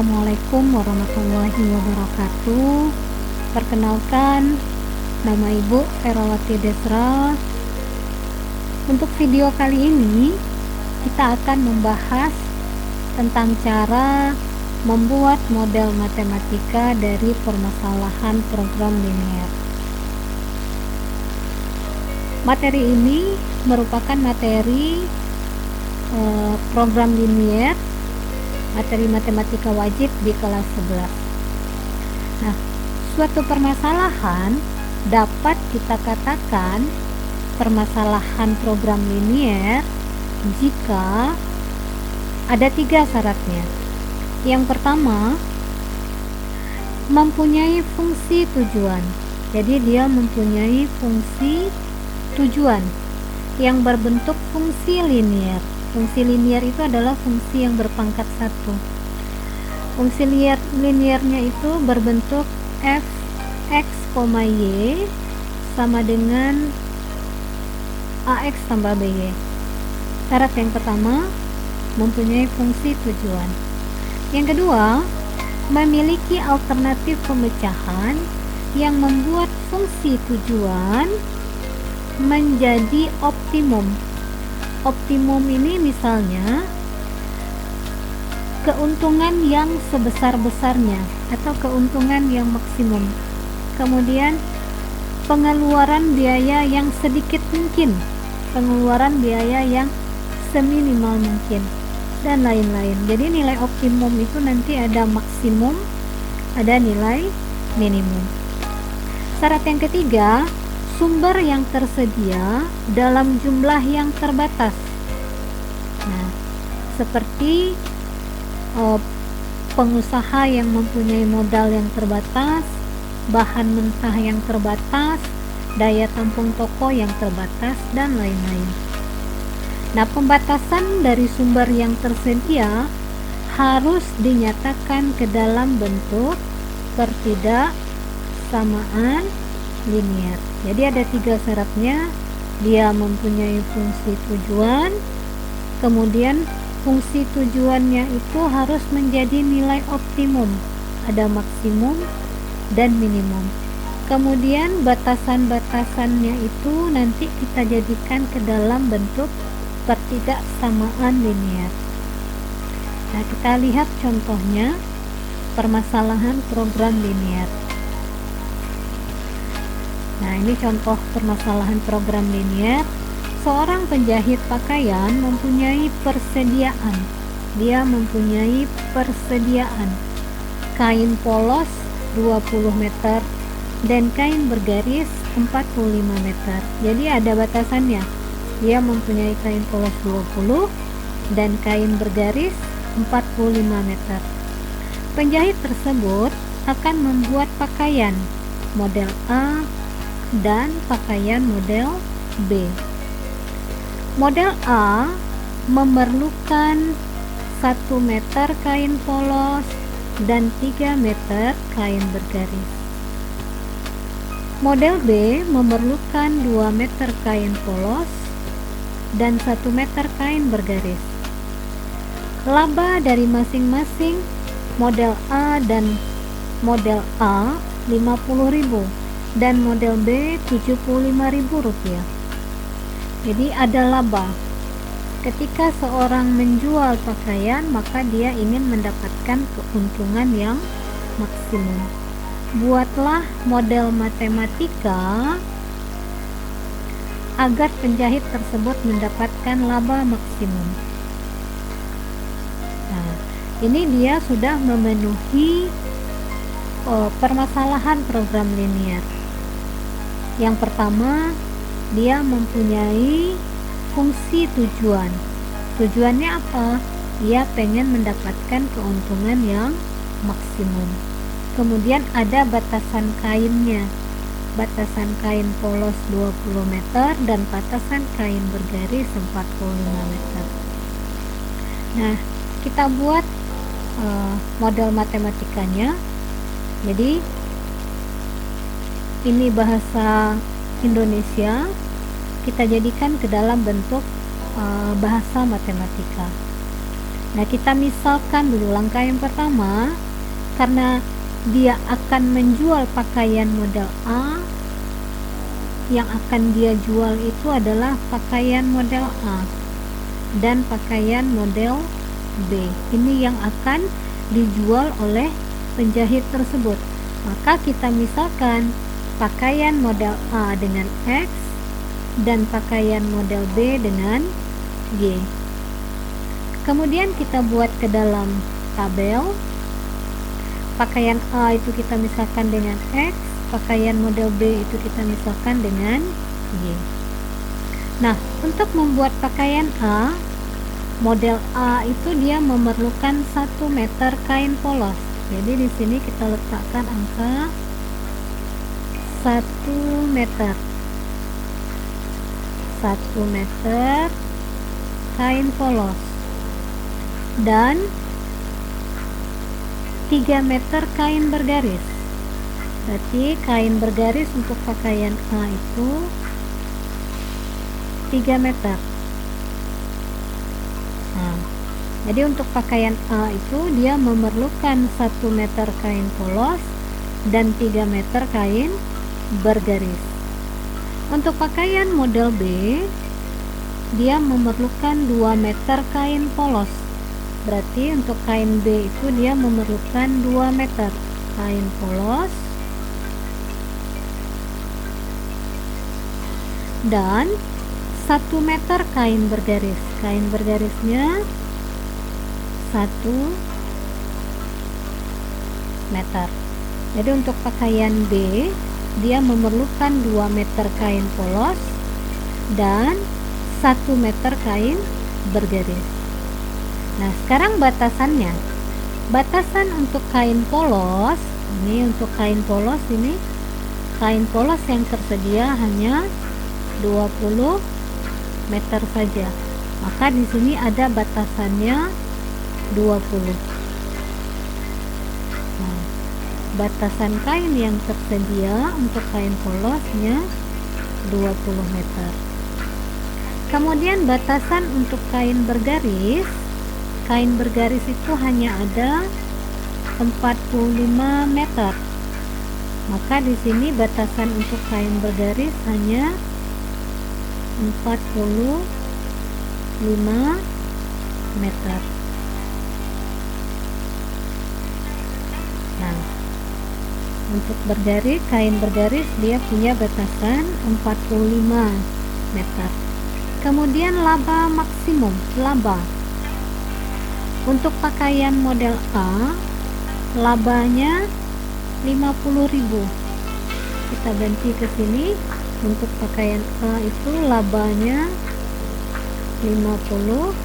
Assalamualaikum warahmatullahi wabarakatuh. Perkenalkan, nama Ibu Ferawati Desra. Untuk video kali ini, kita akan membahas tentang cara membuat model matematika dari permasalahan program linier. Materi ini merupakan materi program linier, materi matematika wajib di kelas 11. Nah, suatu permasalahan dapat kita katakan permasalahan program linier jika ada 3 syaratnya. Yang pertama, mempunyai fungsi tujuan. Jadi dia mempunyai fungsi tujuan yang berbentuk fungsi linier. Fungsi linier itu adalah fungsi yang berpangkat 1. Fungsi liniernya itu berbentuk f(x, y) sama dengan ax tambah by. Syarat yang pertama, mempunyai fungsi tujuan. Yang kedua, memiliki alternatif pemecahan yang membuat fungsi tujuan menjadi optimum. Optimum ini misalnya keuntungan yang sebesar-besarnya atau keuntungan yang maksimum. Kemudian pengeluaran biaya yang sedikit mungkin, pengeluaran biaya yang seminimal mungkin, dan lain-lain. Jadi nilai optimum itu nanti ada maksimum, ada nilai minimum. Syarat yang ketiga, sumber yang tersedia dalam jumlah yang terbatas. Nah, seperti pengusaha yang mempunyai modal yang terbatas, bahan mentah yang terbatas, daya tampung toko yang terbatas, dan lain-lain. Nah, pembatasan dari sumber yang tersedia harus dinyatakan ke dalam bentuk pertidaksamaan linier. Jadi ada 3 syaratnya. Dia mempunyai fungsi tujuan, kemudian fungsi tujuannya itu harus menjadi nilai optimum, ada maksimum dan minimum. Kemudian batasan-batasannya itu nanti kita jadikan ke dalam bentuk pertidaksamaan linier. Nah, kita lihat contohnya permasalahan program linier. Nah, ini contoh permasalahan program linier. Seorang penjahit pakaian mempunyai persediaan. Dia mempunyai persediaan kain polos 20 meter dan kain bergaris 45 meter. Jadi ada batasannya. Dia mempunyai kain polos 20 dan kain bergaris 45 meter. Penjahit tersebut akan membuat pakaian model A dan pakaian model B. Model A memerlukan 1 meter kain polos dan 3 meter kain bergaris. Model B memerlukan 2 meter kain polos dan 1 meter kain bergaris. Laba dari masing-masing model A dan model A 50.000 dan model B Rp75.000. Jadi ada laba. Ketika seorang menjual pakaian, maka dia ingin mendapatkan keuntungan yang maksimum. Buatlah model matematika agar penjahit tersebut mendapatkan laba maksimum. Nah, ini dia sudah memenuhi permasalahan program linier. Yang pertama, dia mempunyai fungsi tujuan. Tujuannya apa? Dia pengen mendapatkan keuntungan yang maksimum. Kemudian ada batasan kainnya. Batasan kain polos 20 meter dan batasan kain bergaris 45 meter. Nah, kita buat model matematikanya. Jadi ini bahasa Indonesia, kita jadikan ke dalam bentuk bahasa matematika. Nah, kita misalkan dulu langkah yang pertama, karena dia akan menjual pakaian model A, yang akan dia jual itu adalah pakaian model A dan pakaian model B. Ini yang akan dijual oleh penjahit tersebut. Maka kita misalkan pakaian model A dengan X dan pakaian model B dengan Y. Kemudian kita buat ke dalam tabel. Pakaian A itu kita misalkan dengan X, pakaian model B itu kita misalkan dengan Y. Nah, untuk membuat pakaian A, model A itu dia memerlukan 1 meter kain polos. Jadi di sini kita letakkan angka 1 meter. 1 meter kain polos dan 3 meter kain bergaris. Berarti kain bergaris untuk pakaian A itu 3 meter. Nah, jadi untuk pakaian A itu dia memerlukan 1 meter kain polos dan 3 meter kain bergaris. Untuk pakaian model B, dia memerlukan 2 meter kain polos. Berarti untuk kain B itu dia memerlukan 2 meter kain polos dan 1 meter kain bergaris. Kain bergarisnya 1 meter. Jadi untuk pakaian B dia memerlukan 2 meter kain polos dan 1 meter kain bergaris. Nah, sekarang batasannya. Batasan untuk kain polos, ini untuk kain polos ini, kain polos yang tersedia hanya 20 meter saja. Maka di sini ada batasannya 20. Nah, batasan kain yang tersedia untuk kain polosnya 20 meter. Kemudian batasan untuk kain bergaris itu hanya ada 45 meter. Maka di sini batasan untuk kain bergaris hanya 45 meter. Nah, untuk bergaris, kain bergaris dia punya batasan 45 meter. Kemudian laba maksimum, laba. Untuk pakaian model A, labanya 50.000. Kita ganti ke sini. Untuk pakaian A itu labanya 50.000.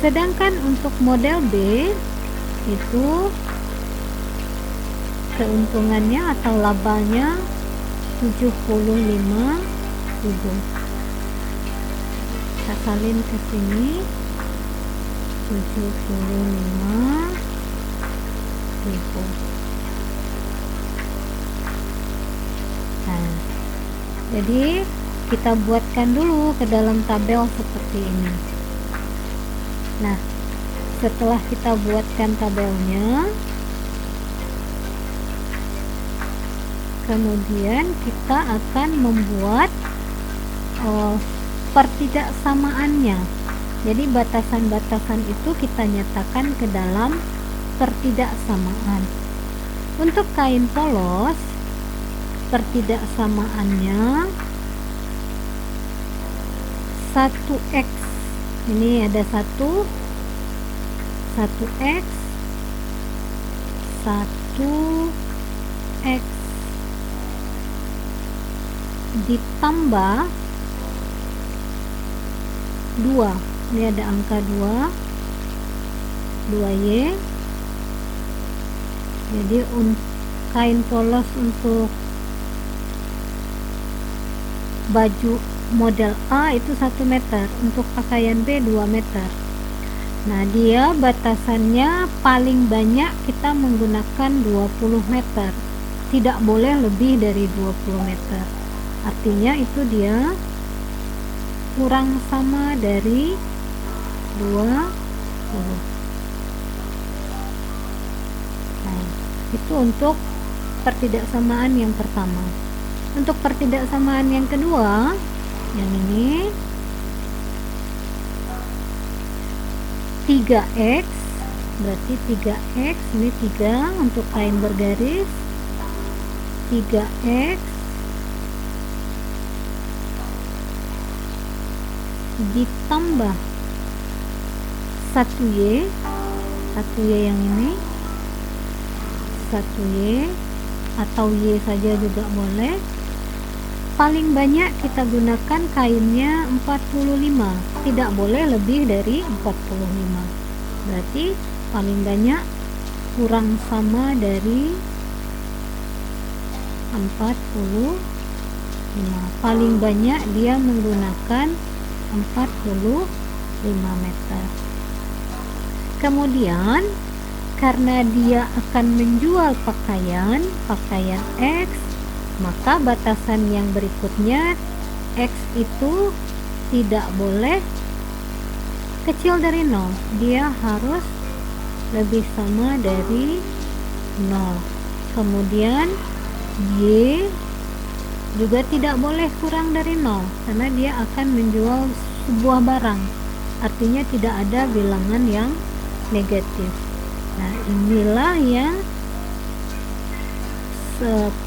Sedangkan untuk model B itu keuntungannya atau labanya 75.000. Kita salin ke sini 75.000. Nah, jadi kita buatkan dulu ke dalam tabel seperti ini. Nah, setelah kita buatkan tabelnya, kemudian kita akan membuat pertidaksamaannya. Jadi batasan-batasan itu kita nyatakan ke dalam pertidaksamaan. Untuk kain polos, pertidaksamaannya 1x. Ini ada 1x 1x ditambah 2. Ini ada angka 2y. Jadi kain polos untuk baju model A itu 1 meter, untuk pakaian B 2 meter. Nah, dia batasannya paling banyak kita menggunakan 20 meter. tidak boleh lebih dari 20 meter. Artinya itu dia kurang sama dari 20. Nah, itu untuk pertidaksamaan yang pertama. Untuk pertidaksamaan yang kedua, yang ini 3x, berarti 3x, ini 3 untuk kain bergaris, 3x ditambah 1y, 1y yang ini, 1y atau y saja juga boleh. Paling banyak kita gunakan kainnya 45, tidak boleh lebih dari 45. Berarti paling banyak kurang sama dari 45. Paling banyak dia menggunakan 45 meter. Kemudian karena dia akan menjual pakaian X, maka batasan yang berikutnya X itu tidak boleh kecil dari 0, dia harus lebih sama dari 0. Kemudian Y juga tidak boleh kurang dari 0, karena dia akan menjual sebuah barang, artinya tidak ada bilangan yang negatif. Nah, inilah yang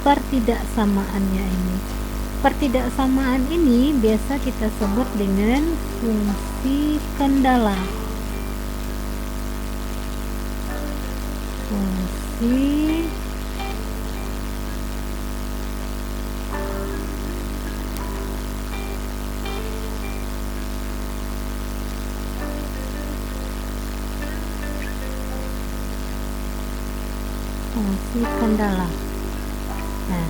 pertidaksamaannya ini. Pertidaksamaan ini biasa kita sebut dengan fungsi kendala. Fungsi kendala. Nah,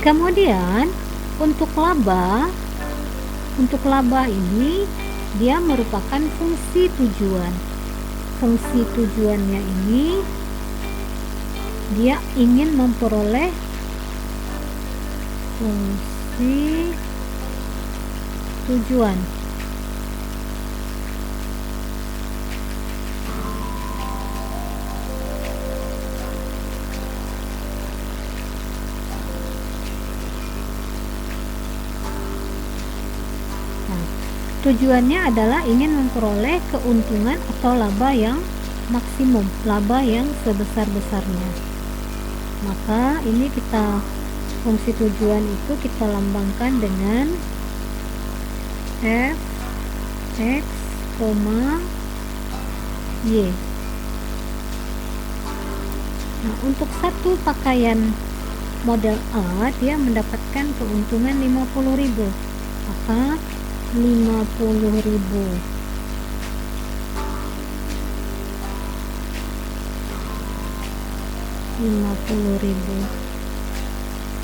kemudian untuk laba ini dia merupakan fungsi tujuan. Fungsi tujuannya ini dia ingin memperoleh fungsi tujuan. Tujuannya adalah ingin memperoleh keuntungan atau laba yang maksimum, laba yang sebesar-besarnya. Maka ini fungsi tujuan itu kita lambangkan dengan f x, y. Nah, untuk satu pakaian model A dia mendapatkan keuntungan 50.000, maka 50.000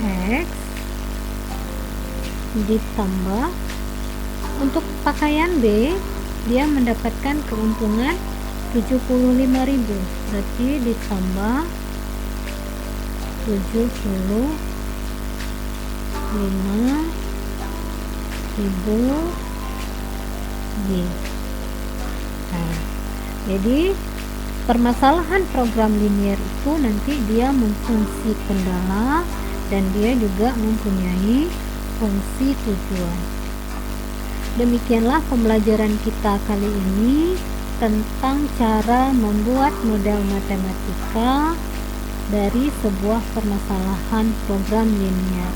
X ditambah untuk pakaian B dia mendapatkan keuntungan 75.000, berarti ditambah 75.000 Y. Nah, jadi permasalahan program linear itu nanti dia memfungsi kendala dan dia juga mempunyai fungsi tujuan. Demikianlah pembelajaran kita kali ini tentang cara membuat model matematika dari sebuah permasalahan program linear.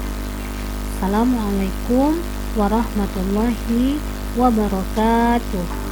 Assalamualaikum warahmatullahi wabarakatuh.